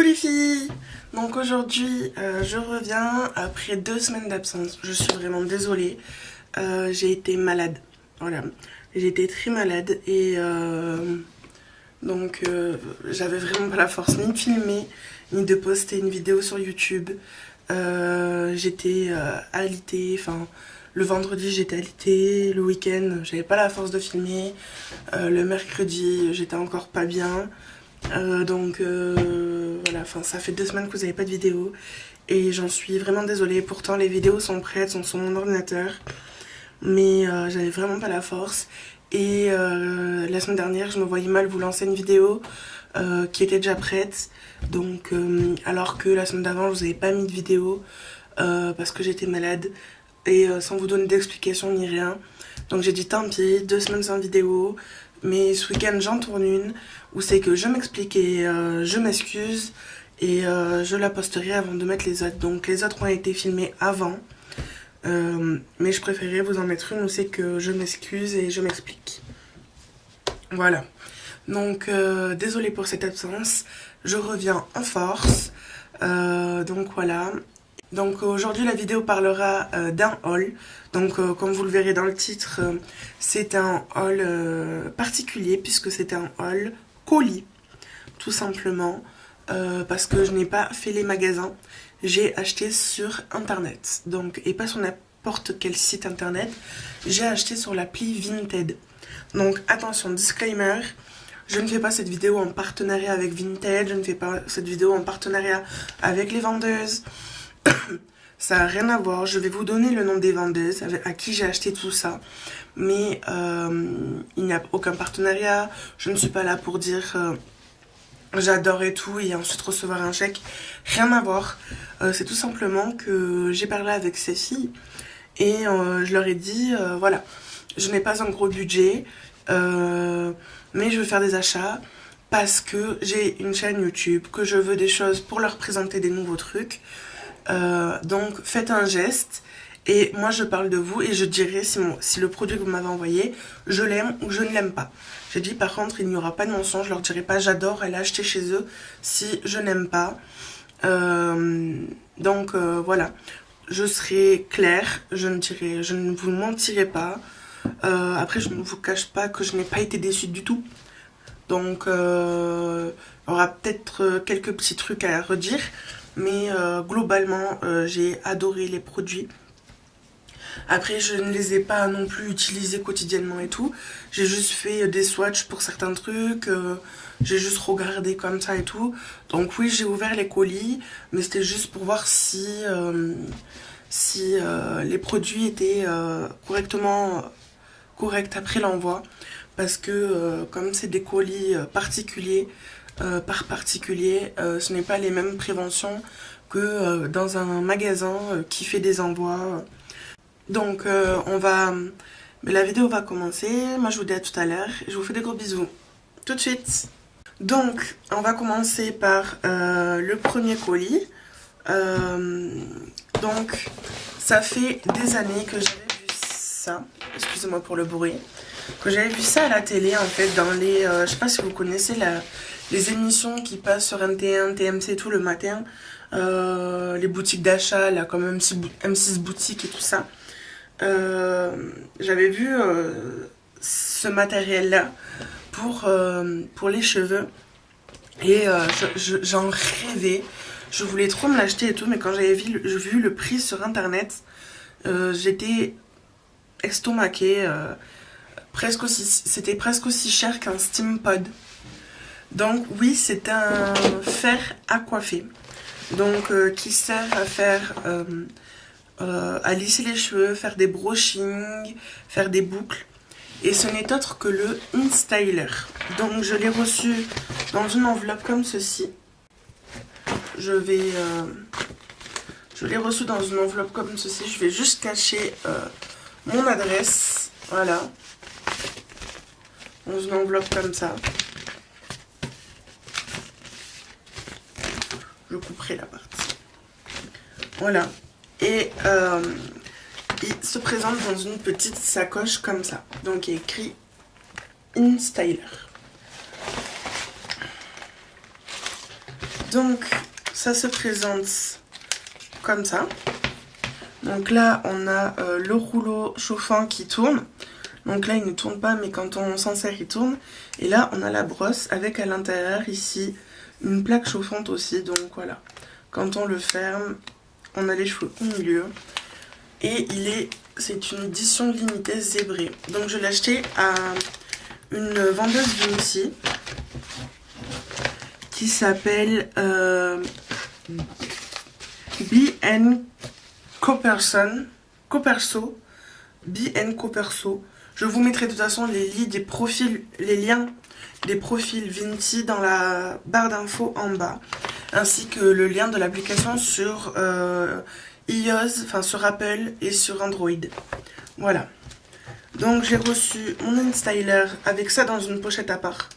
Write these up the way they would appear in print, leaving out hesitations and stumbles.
les filles. Donc aujourd'hui je reviens après 2 semaines d'absence. Je suis vraiment désolée, j'ai été malade, voilà, j'ai été très malade et donc j'avais vraiment pas la force ni de filmer ni de poster une vidéo sur YouTube. J'étais alitée, enfin le vendredi j'étais alitée, le week-end j'avais pas la force de filmer, le mercredi j'étais encore pas bien. Voilà, enfin ça fait 2 semaines que vous n'avez pas de vidéo et j'en suis vraiment désolée. Pourtant les vidéos sont prêtes, sont sur mon ordinateur, mais j'avais vraiment pas la force. Et la semaine dernière je me voyais mal vous lancer une vidéo qui était déjà prête, donc alors que la semaine d'avant je vous avais pas mis de vidéo parce que j'étais malade et sans vous donner d'explication ni rien. Donc j'ai dit tant pis, 2 semaines sans vidéo. Mais ce week-end j'en tourne une où c'est que je m'explique et je m'excuse et je la posterai avant de mettre les autres. Donc les autres ont été filmés avant, mais je préférais vous en mettre une où c'est que je m'excuse et je m'explique. Voilà. Donc désolée pour cette absence, je reviens en force. Donc voilà. Donc aujourd'hui la vidéo parlera d'un haul. Donc comme vous le verrez dans le titre, c'est un haul particulier puisque c'est un haul colis, tout simplement, parce que je n'ai pas fait les magasins, j'ai acheté sur internet, donc, et pas sur n'importe quel site internet, j'ai acheté sur l'appli Vinted. Donc attention, disclaimer, je ne fais pas cette vidéo en partenariat avec Vinted, je ne fais pas cette vidéo en partenariat avec les vendeuses. Ça n'a rien à voir, je vais vous donner le nom des vendeuses à qui j'ai acheté tout ça. Mais il n'y a aucun partenariat, je ne suis pas là pour dire j'adore et tout et ensuite recevoir un chèque. Rien à voir, c'est tout simplement que j'ai parlé avec ces filles et je leur ai dit voilà, je n'ai pas un gros budget, mais je veux faire des achats parce que j'ai une chaîne YouTube, que je veux des choses pour leur présenter des nouveaux trucs. Donc faites un geste et moi je parle de vous et je dirai si le produit que vous m'avez envoyé je l'aime ou je ne l'aime pas. J'ai dit par contre il n'y aura pas de mensonge, je leur dirai pas j'adore, elle a acheté chez eux si je n'aime pas. Voilà, je serai claire, je ne vous mentirai pas. Après je ne vous cache pas que je n'ai pas été déçue du tout. Donc il y aura peut-être quelques petits trucs à redire. Mais globalement j'ai adoré les produits. Après je ne les ai pas non plus utilisés quotidiennement et tout. J'ai juste fait des swatchs pour certains trucs, j'ai juste regardé comme ça et tout. Donc oui, j'ai ouvert les colis, mais c'était juste pour voir si les produits étaient corrects après l'envoi. Parce que comme c'est des colis particuliers, par particulier, ce n'est pas les mêmes préventions que dans un magasin qui fait des envois. Donc la vidéo va commencer, moi je vous dis à tout à l'heure, je vous fais des gros bisous, tout de suite. Donc on va commencer par le premier colis. Donc ça fait des années que j'avais vu ça, excusez-moi pour le bruit, que j'avais vu ça à la télé en fait dans les, je sais pas si vous connaissez les émissions qui passent sur NT1, TMC tout le matin, les boutiques d'achat là comme M6 boutique et tout ça. J'avais vu ce matériel là pour les cheveux et j'en rêvais, je voulais trop me l'acheter et tout, mais quand j'avais vu le prix sur internet, j'étais estomaquée, c'était presque aussi cher qu'un Steam Pod. Donc oui, c'est un fer à coiffer, donc qui sert à faire à lisser les cheveux, faire des brushings, faire des boucles, et ce n'est autre que le InStyler. Donc je l'ai reçu dans une enveloppe comme ceci. Je l'ai reçu dans une enveloppe comme ceci. Je vais juste cacher mon adresse, voilà, dans une enveloppe comme ça. Je couperai la partie. Voilà. Et il se présente dans une petite sacoche comme ça. Donc il y a écrit InStyler. Donc ça se présente comme ça. Donc là on a le rouleau chauffant qui tourne. Donc là il ne tourne pas, mais quand on s'en sert il tourne. Et là on a la brosse avec à l'intérieur ici une plaque chauffante aussi. Donc voilà, quand on le ferme on a les cheveux au milieu. Et c'est une édition limitée zébrée. Donc je l'ai acheté à une vendeuse Vinci qui s'appelle B.N. Coperso. B.N. Coperso. Je vous mettrai de toute façon les liens des profils Vinci dans la barre d'infos en bas, ainsi que le lien de l'application sur iOS, enfin sur Apple et sur Android. Voilà. Donc j'ai reçu mon InStyler avec ça dans une pochette à part.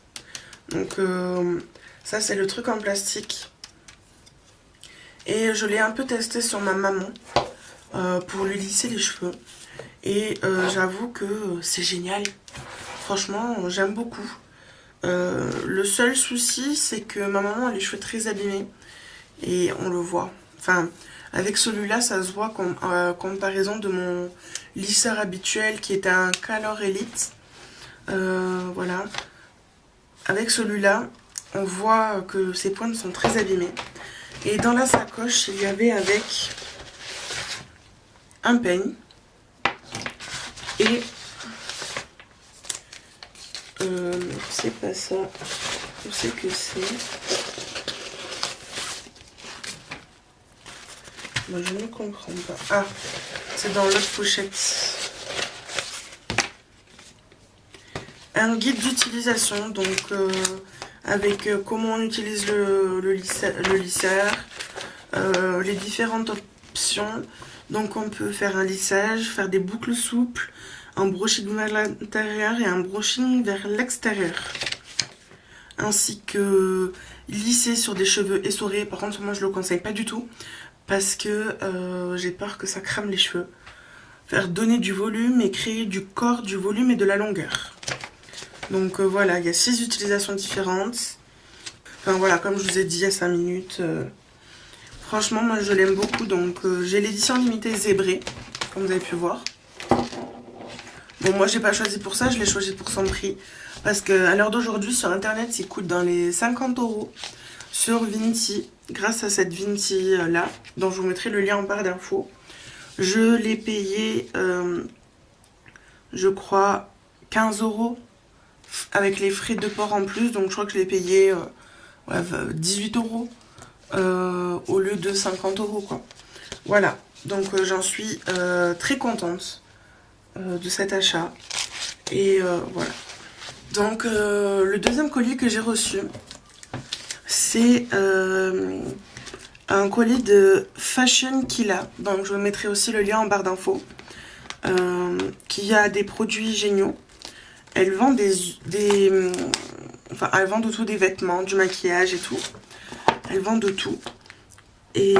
Donc ça c'est le truc en plastique. Et je l'ai un peu testé sur ma maman pour lui lisser les cheveux. Et j'avoue que c'est génial. Franchement, j'aime beaucoup. Le seul souci, c'est que ma maman a les cheveux très abîmés. Et on le voit. Enfin, avec celui-là, ça se voit en comparaison de mon lisseur habituel qui est un Color Elite. Voilà. Avec celui-là, on voit que ses pointes sont très abîmées. Et dans la sacoche, il y avait avec un peigne et c'est pas ça, je sais que c'est. Moi je ne comprends pas. Ah, c'est dans l'autre pochette. Un guide d'utilisation, donc avec comment on utilise le lisseur, les différentes options. Donc on peut faire un lissage, faire des boucles souples, un brushing vers l'intérieur et un brushing vers l'extérieur. Ainsi que lisser sur des cheveux essorés. Par contre moi je le conseille pas du tout parce que j'ai peur que ça crame les cheveux. Faire donner du volume et créer du corps, du volume et de la longueur. Donc voilà, il y a 6 utilisations différentes. Enfin voilà, comme je vous ai dit il y a 5 minutes. Franchement, moi je l'aime beaucoup. Donc j'ai l'édition limitée zébrée, comme vous avez pu voir. Bon, moi j'ai pas choisi pour ça, je l'ai choisi pour son prix. Parce qu'à l'heure d'aujourd'hui, sur internet, il coûte dans les 50 € sur Vinci. Grâce à cette Vinci là, dont je vous mettrai le lien en barre d'infos. Je l'ai payé, je crois, 15 € avec les frais de port en plus. Donc je crois que je l'ai payé 18 € au lieu de 50 € quoi. Voilà, donc j'en suis très contente de cet achat. Et voilà. Donc le deuxième colis que j'ai reçu, c'est un colis de Fashion Killa. Donc je vous mettrai aussi le lien en barre d'infos. Qui a des produits géniaux. Elle vend enfin, elle vend de tout, des vêtements, du maquillage et tout. Elle vend de tout. Et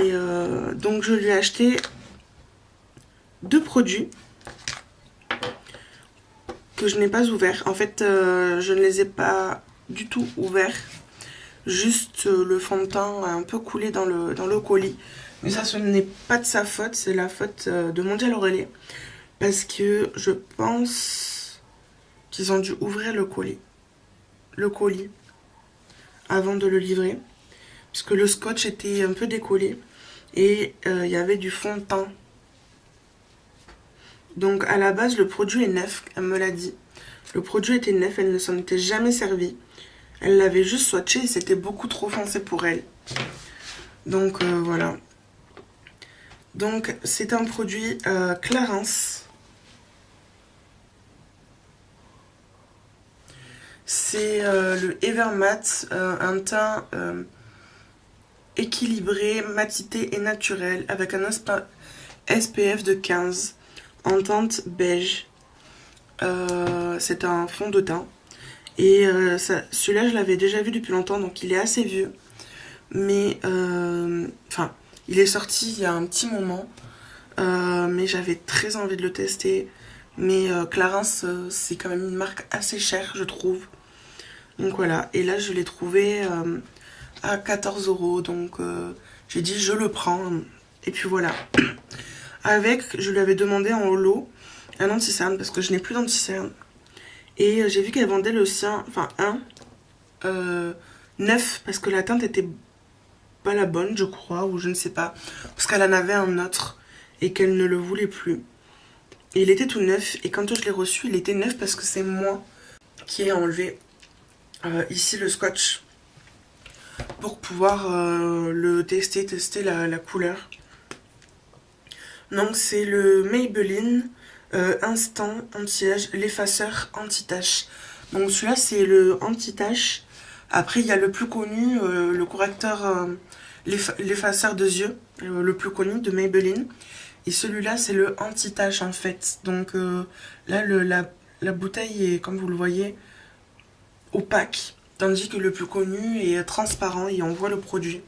donc je lui ai acheté 2 produits que je n'ai pas ouverts. En fait, je ne les ai pas du tout ouverts. Juste le fond de teint a un peu coulé dans le colis. Mais ça, ce n'est pas de sa faute, c'est la faute de Mondial Relais. Parce que je pense qu'ils ont dû ouvrir le colis avant de le livrer. Puisque le scotch était un peu décollé. Et il y avait du fond de teint. Donc à la base, le produit est neuf, elle me l'a dit. Le produit était neuf, elle ne s'en était jamais servie. Elle l'avait juste swatché et c'était beaucoup trop foncé pour elle. Donc voilà. Donc c'est un produit Clarins. C'est le Evermatte, un teint équilibré, matité et naturel avec un SPF de 15 en teinte beige. C'est un fond de teint. Et celui-là, je l'avais déjà vu depuis longtemps, donc il est assez vieux. Mais, enfin, il est sorti il y a un petit moment. Mais j'avais très envie de le tester. Mais Clarins, c'est quand même une marque assez chère, je trouve. Donc voilà, et là, je l'ai trouvé à 14 €. Donc j'ai dit je le prends. Et puis voilà. Avec, je lui avais demandé en lot un anti-cerne parce que je n'ai plus d'anti-cerne. Et j'ai vu qu'elle vendait le sien, enfin neuf, parce que la teinte était pas la bonne, je crois, ou je ne sais pas. Parce qu'elle en avait un autre et qu'elle ne le voulait plus. Et il était tout neuf, et quand je l'ai reçu, il était neuf parce que c'est moi qui ai enlevé ici le scotch pour pouvoir le tester la couleur. Donc c'est le Maybelline Instant Anti-Âge, l'effaceur anti-tache. Donc celui-là c'est le anti-tache. Après il y a le plus connu, le correcteur, l'effaceur de yeux, le plus connu de Maybelline. Et celui-là c'est le anti-tache en fait. Donc là la bouteille est, comme vous le voyez, opaque. Tandis que le plus connu est transparent et on voit le produit.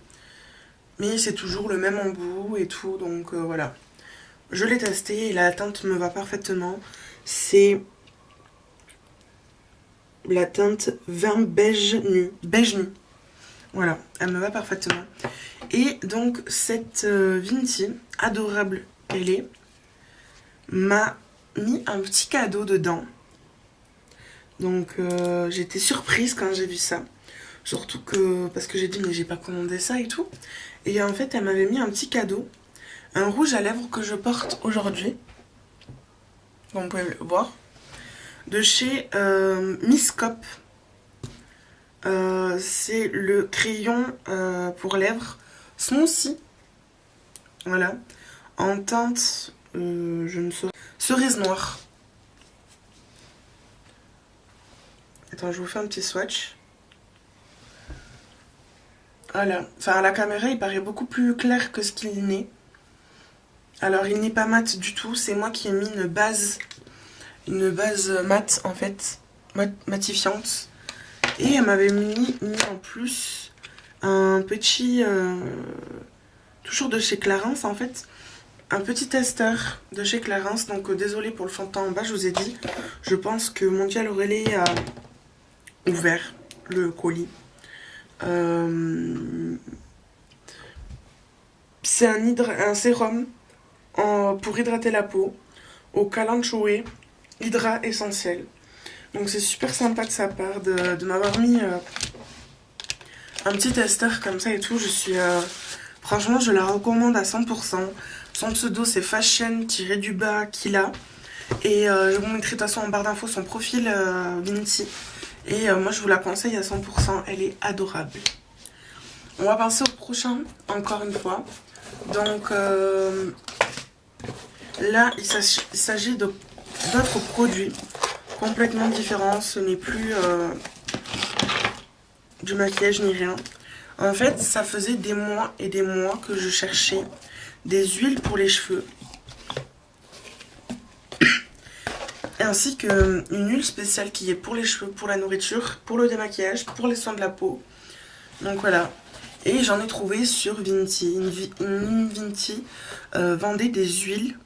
Mais c'est toujours le même embout et tout, donc voilà. Je l'ai testé et la teinte me va parfaitement. C'est la teinte vin beige nu. Beige nu. Voilà, elle me va parfaitement. Et donc cette Vinti, adorable qu'elle est, m'a mis un petit cadeau dedans. Donc j'étais surprise quand j'ai vu ça. Surtout que, parce que j'ai dit mais j'ai pas commandé ça et tout. Et en fait elle m'avait mis un petit cadeau. Un rouge à lèvres que je porte aujourd'hui. Comme vous pouvez le voir. De chez Miss Cop. C'est le crayon pour lèvres Smoothie. Voilà. En teinte, je ne sais pas. Cerise noire. Attends, je vous fais un petit swatch. Voilà. Enfin, à la caméra, il paraît beaucoup plus clair que ce qu'il n'est. Alors, il n'est pas mat du tout. C'est moi qui ai mis une base mat, en fait. Matifiante. Et elle m'avait mis en plus un petit... toujours de chez Clarins, en fait. Un petit tester de chez Clarins. Donc, désolé pour le fond de teint en bas, je vous ai dit. Je pense que Mondial Aurélie a ouvert le colis. C'est un sérum pour hydrater la peau au calanchoe Hydra Essentiel. Donc c'est super sympa de sa part de m'avoir mis un petit tester comme ça et tout. Je suis franchement, je la recommande à 100%. Son pseudo c'est fashion-du-bas Kila. Et je vous mettrai de toute façon en barre d'infos son profil Vinti. Et moi je vous la conseille à 100%, elle est adorable. On va passer au prochain, encore une fois. Donc là il s'agit d'autres produits complètement différents. Ce n'est plus du maquillage ni rien. En fait ça faisait des mois et des mois que je cherchais des huiles pour les cheveux. Ainsi qu'une huile spéciale qui est pour les cheveux, pour la nourriture, pour le démaquillage, pour les soins de la peau. Donc voilà. Et j'en ai trouvé sur Vinti. Une Vinti vendait des huiles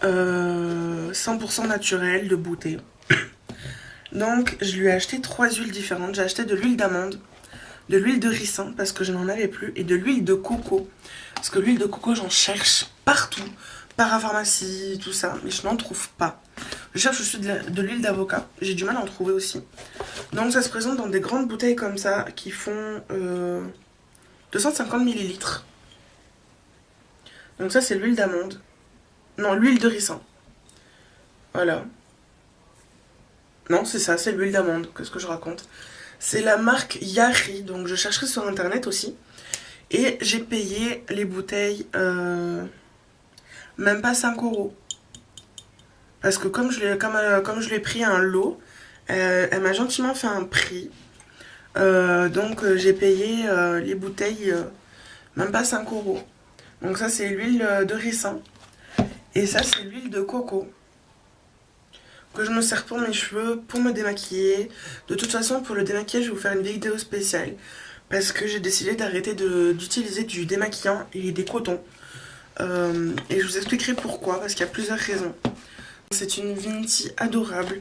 100% naturelles de beauté. Donc je lui ai acheté 3 huiles différentes. J'ai acheté de l'huile d'amande, de l'huile de ricin parce que je n'en avais plus, et de l'huile de coco. Parce que l'huile de coco j'en cherche partout. Parapharmacie, tout ça, mais je n'en trouve pas. Je cherche aussi de l'huile d'avocat, j'ai du mal à en trouver aussi. Donc ça se présente dans des grandes bouteilles comme ça, qui font 250 ml. Donc ça c'est l'huile d'amande. Non, l'huile de ricin. Voilà. Non, c'est ça, c'est l'huile d'amande, qu'est-ce que je raconte. C'est la marque Yari, donc je chercherai sur internet aussi. Et j'ai payé les bouteilles... même pas 5 €. Parce que comme je l'ai pris un lot, elle m'a gentiment fait un prix. Donc j'ai payé les bouteilles même pas 5 €. Donc ça c'est l'huile de ricin. Et ça c'est l'huile de coco. Que je me sers pour mes cheveux, pour me démaquiller. De toute façon pour le démaquillage je vais vous faire une vidéo spéciale. Parce que j'ai décidé d'arrêter d'utiliser du démaquillant et des cotons. Et je vous expliquerai pourquoi, parce qu'il y a plusieurs raisons. C'est une Vinti adorable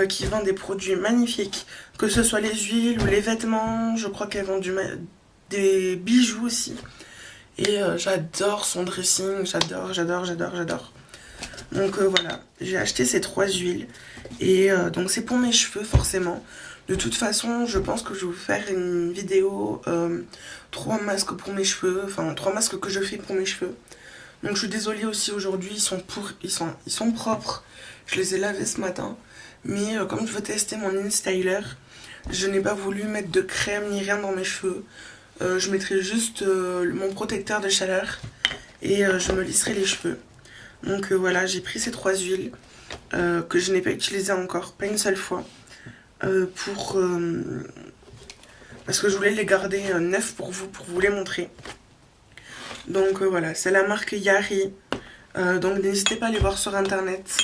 qui vend des produits magnifiques, que ce soit les huiles ou les vêtements. Je crois qu'elle vend des bijoux aussi. Et j'adore son dressing, j'adore. Donc voilà, j'ai acheté ces 3 huiles. Et donc c'est pour mes cheveux forcément. De toute façon, je pense que je vais vous faire une vidéo 3 masques pour mes cheveux, enfin 3 masques que je fais pour mes cheveux. Donc je suis désolée aussi aujourd'hui, ils sont propres. Je les ai lavés ce matin. Mais comme je veux tester mon InStyler, je n'ai pas voulu mettre de crème ni rien dans mes cheveux. Je mettrai juste mon protecteur de chaleur et je me lisserai les cheveux. Donc voilà, j'ai pris ces 3 huiles que je n'ai pas utilisées encore, pas une seule fois. Parce que je voulais les garder neufs pour vous les montrer. Donc voilà, c'est la marque Yari. Donc n'hésitez pas à les voir sur internet.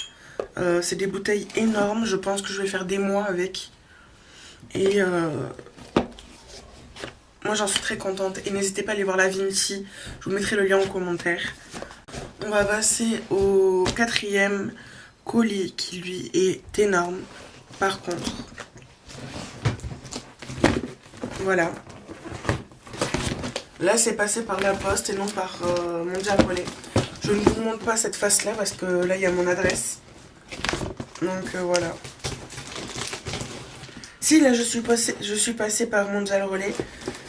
C'est des bouteilles énormes, je pense que je vais faire des mois avec. Et moi j'en suis très contente. Et n'hésitez pas à aller voir la Vinti, je vous mettrai le lien en commentaire. On va passer au 4e colis qui lui est énorme. Par contre, voilà. Là c'est passé par la poste et non par Mondial Relais. Je ne vous montre pas cette face là parce que là il y a mon adresse. Donc voilà. Si là je suis passée par Mondial Relais.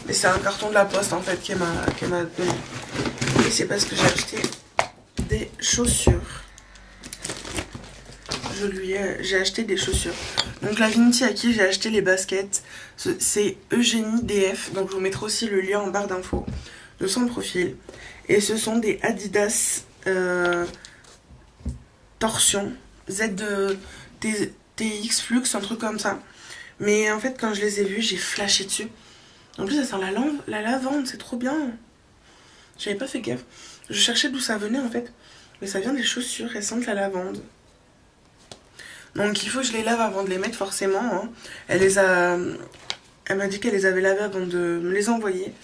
Mais c'est un carton de la poste en fait qu'elle m'a donné. Et c'est parce que j'ai acheté des chaussures. J'ai acheté des chaussures. Donc la Vinti à qui j'ai acheté les baskets, c'est Eugénie DF. Donc je vous mettrai aussi le lien en barre d'infos de son profil. Et ce sont des Adidas Torsion TX Flux, un truc comme ça. Mais en fait quand je les ai vus, j'ai flashé dessus. En plus, ça sent la lavande, c'est trop bien. J'avais pas fait gaffe. Je cherchais d'où ça venait en fait. Mais ça vient des chaussures, elles sentent la lavande. Donc il faut que je les lave avant de les mettre forcément. Hein. Elle m'a dit qu'elle les avait lavées avant de me les envoyer.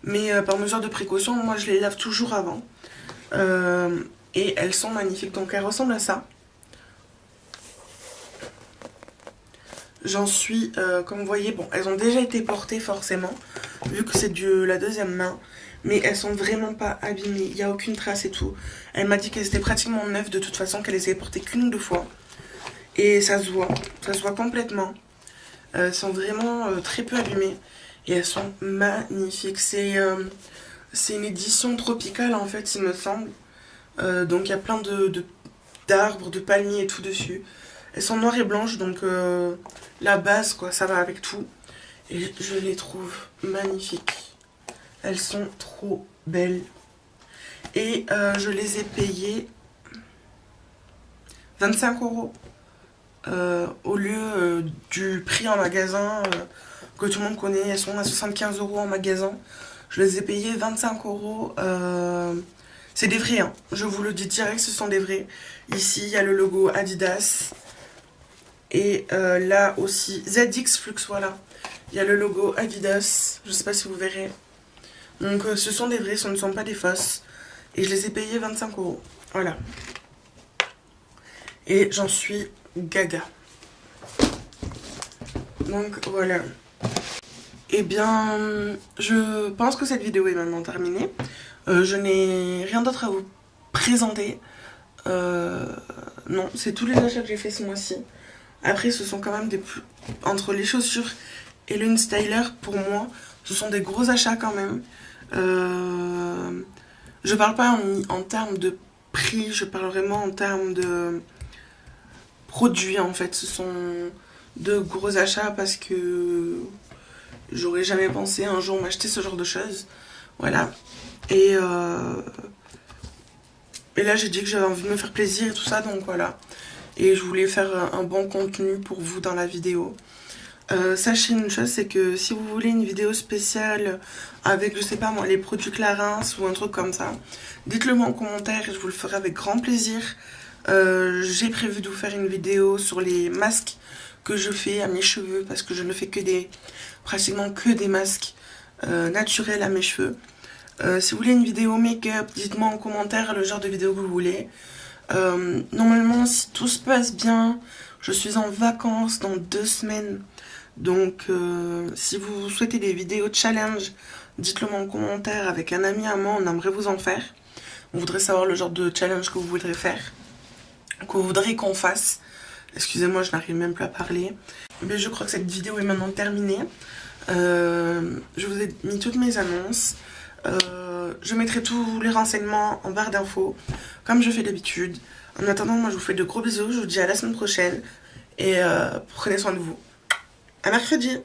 Mais par mesure de précaution, moi je les lave toujours avant. Et elles sont magnifiques. Donc elles ressemblent à ça. J'en suis, comme vous voyez, bon, elles ont déjà été portées forcément, vu que c'est la 2e main, mais elles sont vraiment pas abîmées, il n'y a aucune trace et tout. Elle m'a dit qu'elles étaient pratiquement neuves de toute façon, qu'elle les avait portées qu'une ou 2 fois. Et ça se voit complètement. Elles sont vraiment très peu abîmées et elles sont magnifiques. C'est une édition tropicale en fait, il me semble. Donc il y a plein d'arbres, de palmiers et tout dessus. Elles sont noires et blanches, donc la base, quoi, ça va avec tout. Et je les trouve magnifiques. Elles sont trop belles. Et je les ai payées 25 € au lieu du prix en magasin que tout le monde connaît. Elles sont à 75 € en magasin. Je les ai payées 25 €. C'est des vrais, hein. Je vous le dis direct, ce sont des vrais. Ici, il y a le logo Adidas. Et là aussi, ZX Flux, voilà. Il y a le logo Adidas. Je sais pas si vous verrez. Donc ce sont des vrais, ce ne sont pas des fausses. Et je les ai payés 25 €. Voilà. Et j'en suis gaga. Donc voilà. Et bien, je pense que cette vidéo est maintenant terminée. Je n'ai rien d'autre à vous présenter. Non, c'est tous les achats que j'ai fait ce mois-ci. Après, ce sont quand même entre les chaussures et le InStyler, pour moi, ce sont des gros achats quand même. Je parle pas en termes de prix, je parle vraiment en termes de produits en fait. Ce sont de gros achats parce que j'aurais jamais pensé un jour m'acheter ce genre de choses. Voilà. Et là, j'ai dit que j'avais envie de me faire plaisir et tout ça, donc voilà. Et je voulais faire un bon contenu pour vous dans la vidéo. Sachez une chose, c'est que si vous voulez une vidéo spéciale avec, je sais pas moi, les produits Clarins ou un truc comme ça, dites-le moi en commentaire et je vous le ferai avec grand plaisir. J'ai prévu de vous faire une vidéo sur les masques que je fais à mes cheveux parce que je ne fais pratiquement que des masques naturels à mes cheveux. Si vous voulez une vidéo make-up, dites-moi en commentaire le genre de vidéo que vous voulez. Normalement, si tout se passe bien, je suis en vacances dans 2 semaines. Donc, si vous souhaitez des vidéos challenge, dites-le moi en commentaire. Avec un ami à moi, on aimerait vous en faire. On voudrait savoir le genre de challenge que vous voudrez faire, que vous voudrez qu'on fasse. Excusez-moi, je n'arrive même plus à parler. Mais je crois que cette vidéo est maintenant terminée. Je vous ai mis toutes mes annonces. Je mettrai tous les renseignements en barre d'infos, comme je fais d'habitude. En attendant, moi je vous fais de gros bisous. Je vous dis à la semaine prochaine. Et prenez soin de vous. À mercredi!